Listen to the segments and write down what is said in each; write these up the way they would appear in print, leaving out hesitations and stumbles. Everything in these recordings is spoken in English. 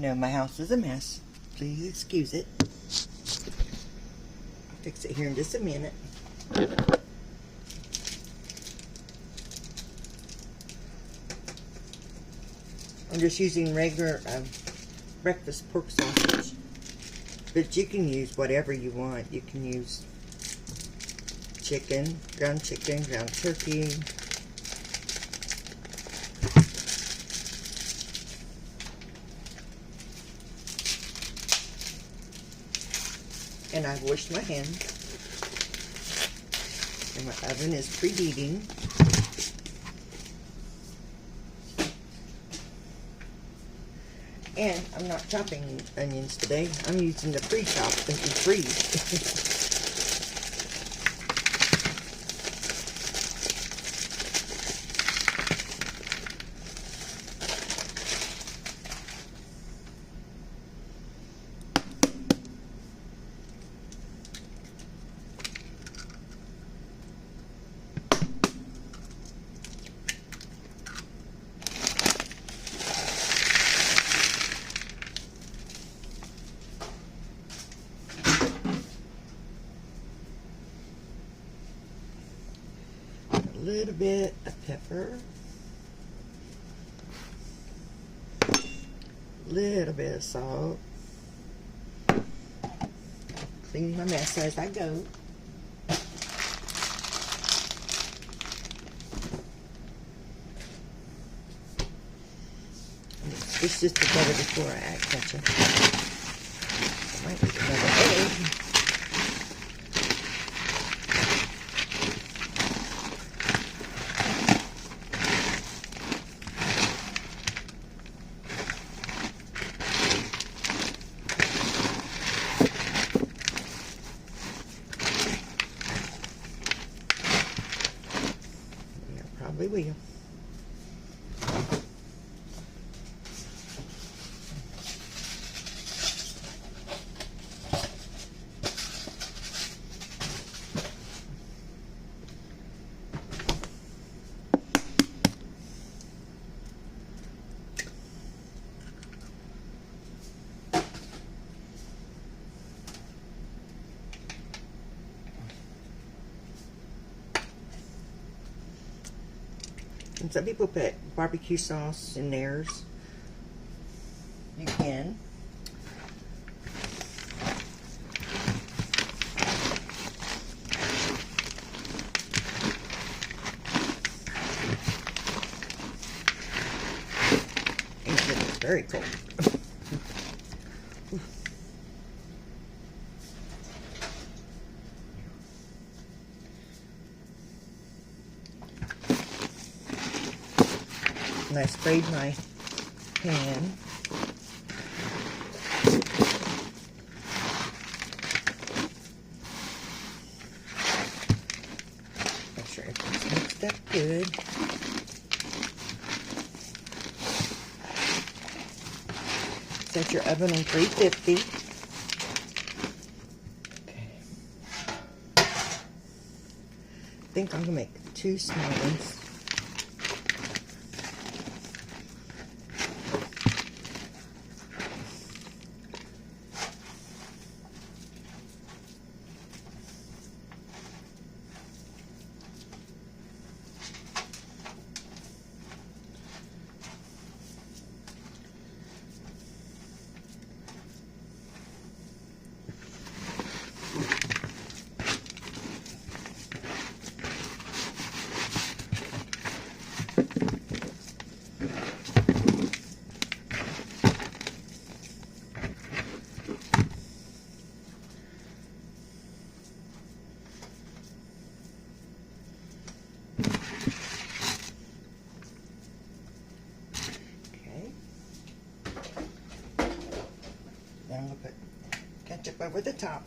You know, my house is a mess. Please excuse it. I'll fix it here in just a minute. I'm just using regular breakfast pork sausage. But you can use whatever you want. You can use chicken, ground turkey. And I've washed my hands. And my oven is preheating. And I'm not chopping onions today. I'm using the pre-chop that you freeze. A little bit of pepper, a little bit of salt. Clean my mess as I go. It's just the butter before I add ketchup. I might need another egg. Probably will. And some people put barbecue sauce in theirs. You can. It's very cold. And I sprayed my pan. Make sure everything's mixed up good. Set your oven on 350. Okay. I think I'm going to make 2 small ones. Then I'm going to put ketchup over the top.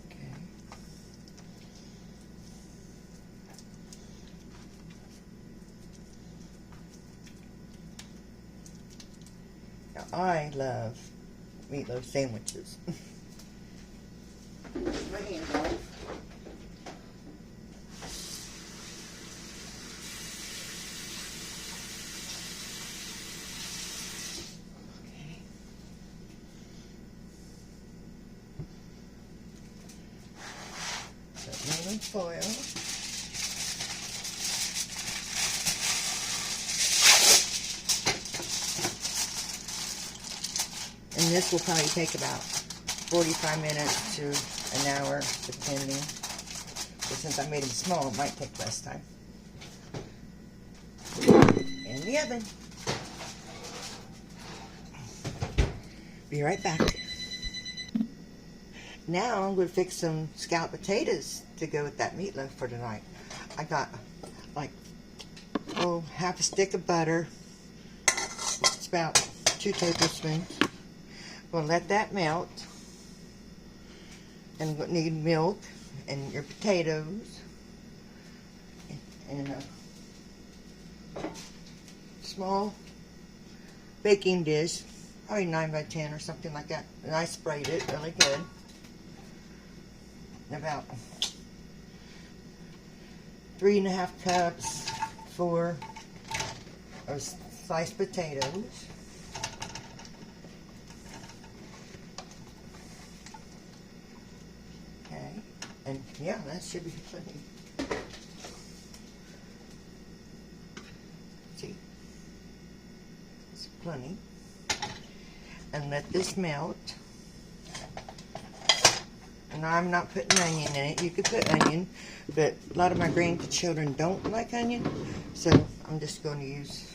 Okay. Now I love meatloaf sandwiches. My hand. foil. And this will probably take about 45 minutes to an hour, depending. But since I made them small, it might take less time. In the oven. Be right back. Now I'm going to fix some scalloped potatoes to go with that meatloaf for tonight. I got like, half a stick of butter. It's about 2 tablespoons. We'll let that melt. And we'll need milk and your potatoes and a small baking dish, probably 9 by 10 or something like that. And I sprayed it really good. About 3.5 cups for sliced potatoes. Okay, and yeah, that should be plenty. See, it's plenty. And let this melt. And I'm not putting onion in it. You could put onion, but a lot of my grandchildren don't like onion, so I'm just going to use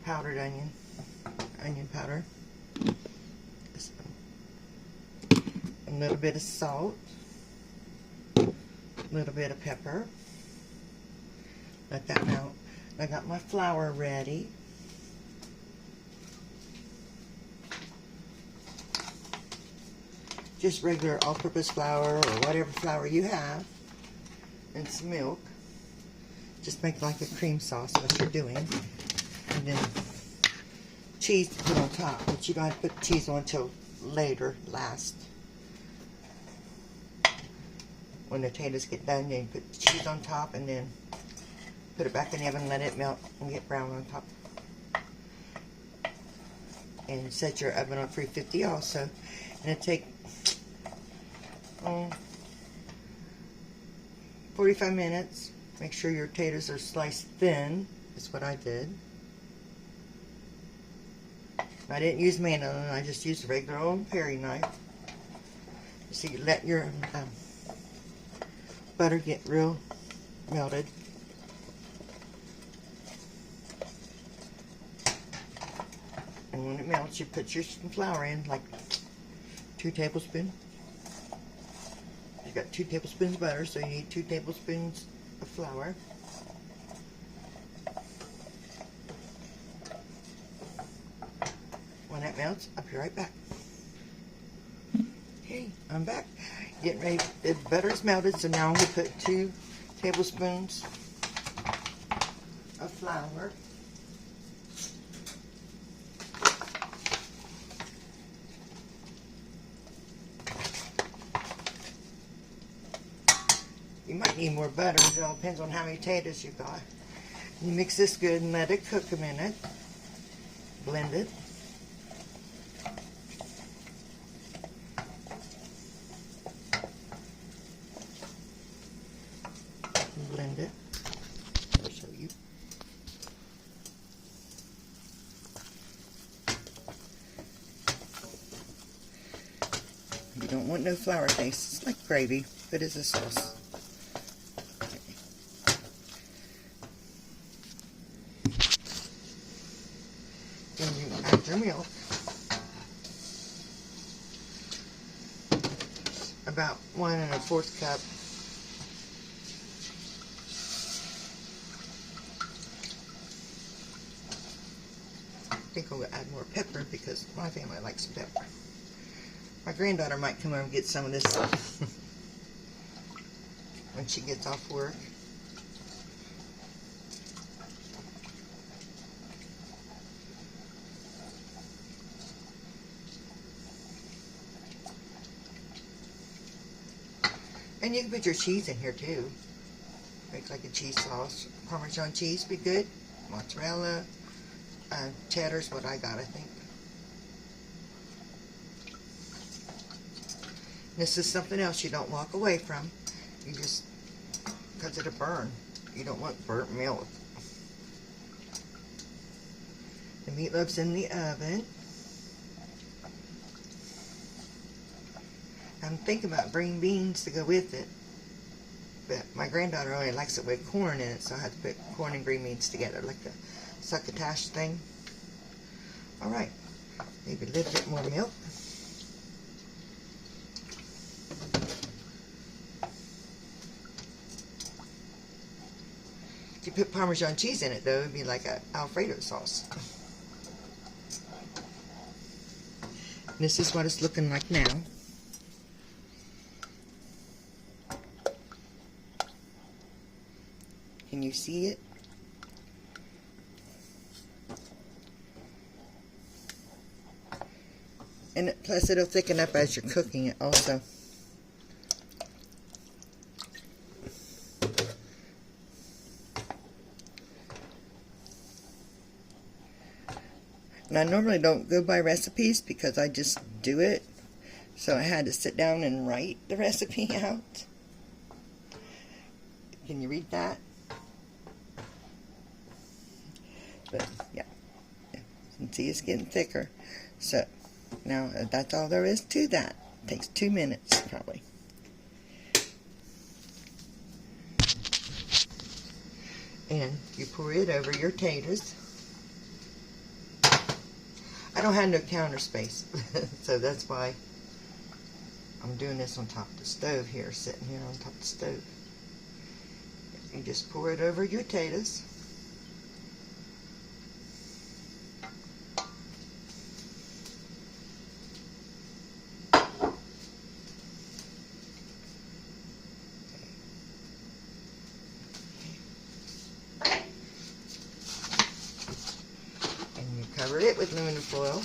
powdered onion powder. A little bit of salt, a little bit of pepper. Let that melt. I got my flour ready. Just regular all-purpose flour or whatever flour you have, and some milk. Just make like a cream sauce, what you're doing. And then cheese to put on top, but you don't have to put cheese on until later, last. When the potatoes get done, then you put the cheese on top and then put it back in the oven, let it melt and get brown on top. And set your oven on 350 also. And it'll take 45 minutes. Make sure your potatoes are sliced thin. That's what I did. I didn't use mandolin. I just used a regular old paring knife. So you let your butter get real melted. And when it melts, you put your flour in, like 2 tablespoons. You got 2 tablespoons of butter, so you need 2 tablespoons of flour. When that melts, I'll be right back. Okay, I'm back. Getting ready. The butter's melted, so now I'm going to put 2 tablespoons of flour. You might need more butter. It all depends on how many potatoes you got. You mix this good and let it cook a minute. Blend it. Blend it. I'll show you. You don't want no flour taste. It's like gravy, but it's a sauce. Then you add your milk. About 1 1/4 cup. I think I'll add more pepper because my family likes some pepper. My granddaughter might come over and get some of this when she gets off work. And you can put your cheese in here too. Make like a cheese sauce. Parmesan cheese be good. Mozzarella. Cheddar's what I got, I think. This is something else you don't walk away from. You just, because it'll burn. You don't want burnt milk. The meatloaf's in the oven. I'm thinking about bringing beans to go with it. But my granddaughter only likes it with corn in it, so I have to put corn and green beans together, like the succotash thing. Alright, maybe a little bit more milk. If you put Parmesan cheese in it, though, it'd be like an Alfredo sauce. This is what it's looking like now. Can you see it? And plus it'll thicken up as you're cooking it also. And I normally don't go by recipes because I just do it. So I had to sit down and write the recipe out. Can you read that? But yeah, you can see it's getting thicker. So now that's all there is to that. It takes 2 minutes probably. And you pour it over your taters. I don't have no counter space, so that's why I'm doing this on top of the stove here, sitting here on top of the stove. You just pour it over your taters. Cover it with aluminum foil.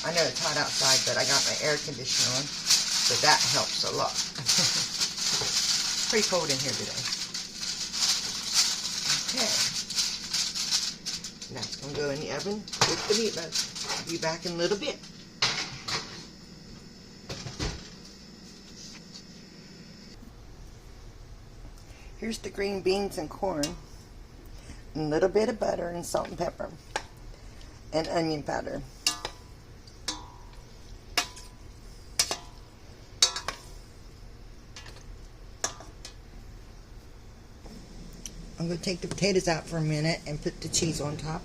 I know it's hot outside, but I got my air conditioner on, so that helps a lot. Pretty cold in here today. Okay. Now it's going to go in the oven with the meatloaf. Be back in a little bit. Here's the green beans and corn, and a little bit of butter and salt and pepper, and onion powder. I'm going to take the potatoes out for a minute and put the cheese on top.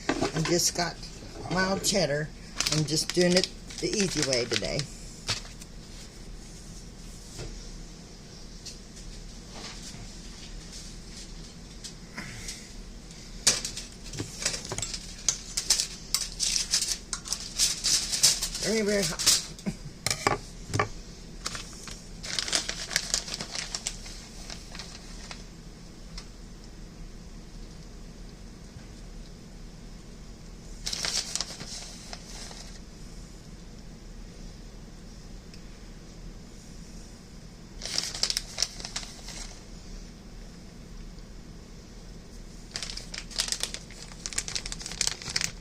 I just got mild cheddar. I'm just doing it the easy way today. Very, very hot.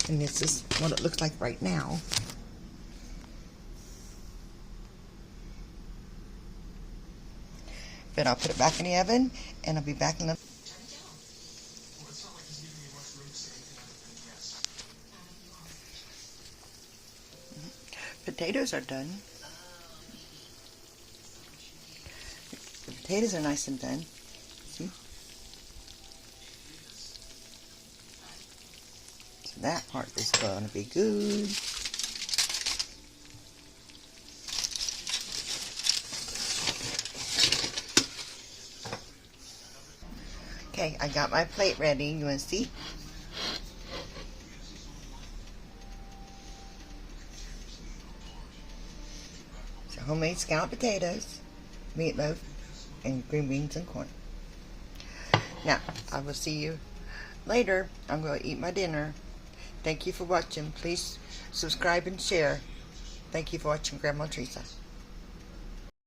And this is what it looks like right now. But I'll put it back in the oven, and I'll be back in the... Potatoes are done. The potatoes are nice and done. See? So that part is going to be good. Okay, I got my plate ready. You want to see? So homemade scalloped potatoes, meatloaf, and green beans and corn. Now, I will see you later. I'm going to eat my dinner. Thank you for watching. Please subscribe and share. Thank you for watching Grandma Teresa.